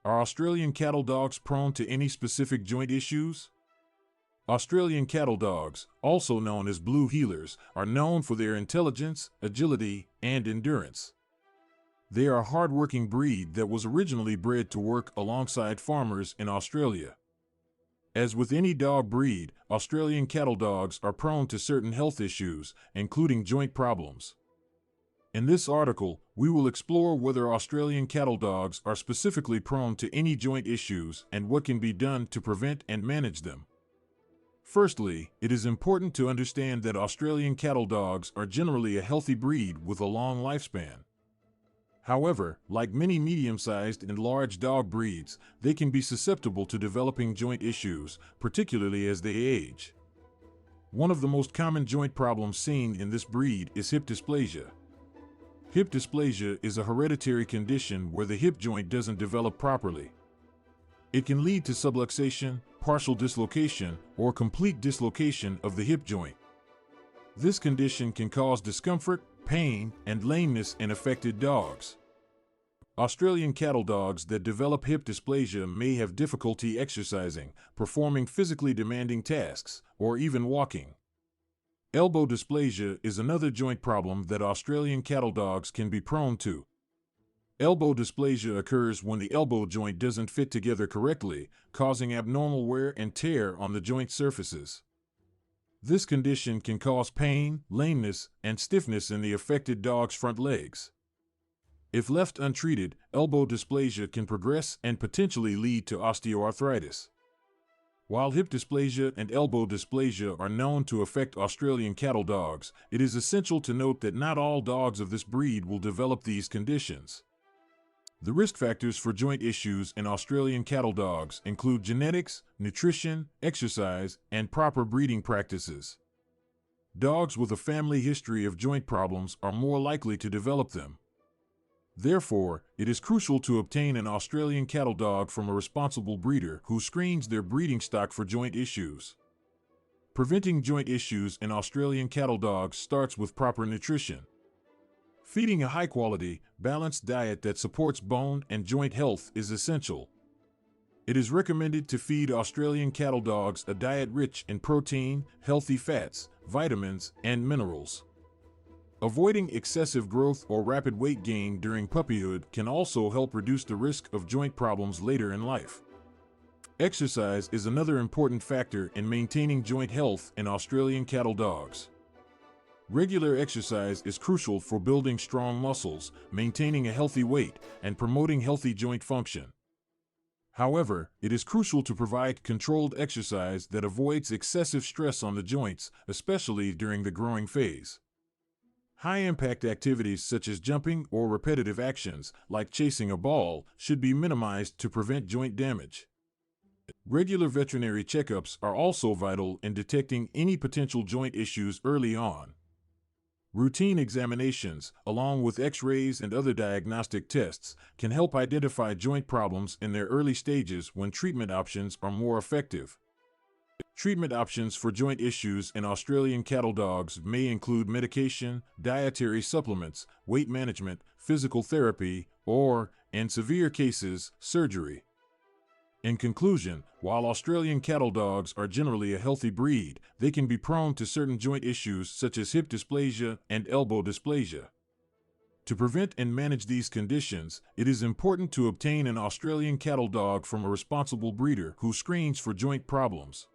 Are Australian cattle dogs prone to any specific joint issues? Australian cattle dogs, also known as blue heelers, are known for their intelligence, agility, and endurance. They are a hardworking breed that was originally bred to work alongside farmers in Australia. As with any dog breed, Australian cattle dogs are prone to certain health issues, including joint problems. In this article, we will explore whether Australian cattle dogs are specifically prone to any joint issues and what can be done to prevent and manage them. Firstly, it is important to understand that Australian cattle dogs are generally a healthy breed with a long lifespan. However, like many medium-sized and large dog breeds, they can be susceptible to developing joint issues, particularly as they age. One of the most common joint problems seen in this breed is hip dysplasia. Hip dysplasia is a hereditary condition where the hip joint doesn't develop properly. It can lead to subluxation, partial dislocation, or complete dislocation of the hip joint. This condition can cause discomfort, pain, and lameness in affected dogs. Australian cattle dogs that develop hip dysplasia may have difficulty exercising, performing physically demanding tasks, or even walking. Elbow dysplasia is another joint problem that Australian cattle dogs can be prone to. Elbow dysplasia occurs when the elbow joint doesn't fit together correctly, causing abnormal wear and tear on the joint surfaces. This condition can cause pain, lameness, and stiffness in the affected dog's front legs. If left untreated, elbow dysplasia can progress and potentially lead to osteoarthritis. While hip dysplasia and elbow dysplasia are known to affect Australian cattle dogs, it is essential to note that not all dogs of this breed will develop these conditions. The risk factors for joint issues in Australian cattle dogs include genetics, nutrition, exercise, and proper breeding practices. Dogs with a family history of joint problems are more likely to develop them. Therefore, it is crucial to obtain an Australian cattle dog from a responsible breeder who screens their breeding stock for joint issues. Preventing joint issues in Australian cattle dogs starts with proper nutrition. Feeding a high-quality, balanced diet that supports bone and joint health is essential. It is recommended to feed Australian cattle dogs a diet rich in protein, healthy fats, vitamins, and minerals. Avoiding excessive growth or rapid weight gain during puppyhood can also help reduce the risk of joint problems later in life. Exercise is another important factor in maintaining joint health in Australian cattle dogs. Regular exercise is crucial for building strong muscles, maintaining a healthy weight, and promoting healthy joint function. However, it is crucial to provide controlled exercise that avoids excessive stress on the joints, especially during the growing phase. High-impact activities such as jumping or repetitive actions, like chasing a ball, should be minimized to prevent joint damage. Regular veterinary checkups are also vital in detecting any potential joint issues early on. Routine examinations, along with X-rays and other diagnostic tests, can help identify joint problems in their early stages when treatment options are more effective. Treatment options for joint issues in Australian cattle dogs may include medication, dietary supplements, weight management, physical therapy, or, in severe cases, surgery. In conclusion, while Australian cattle dogs are generally a healthy breed, they can be prone to certain joint issues such as hip dysplasia and elbow dysplasia. To prevent and manage these conditions, it is important to obtain an Australian cattle dog from a responsible breeder who screens for joint problems.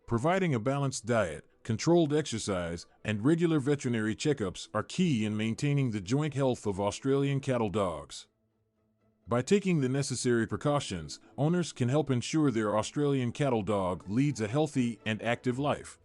Providing a balanced diet, controlled exercise, and regular veterinary checkups are key in maintaining the joint health of Australian cattle dogs. By taking the necessary precautions, owners can help ensure their Australian cattle dog leads a healthy and active life.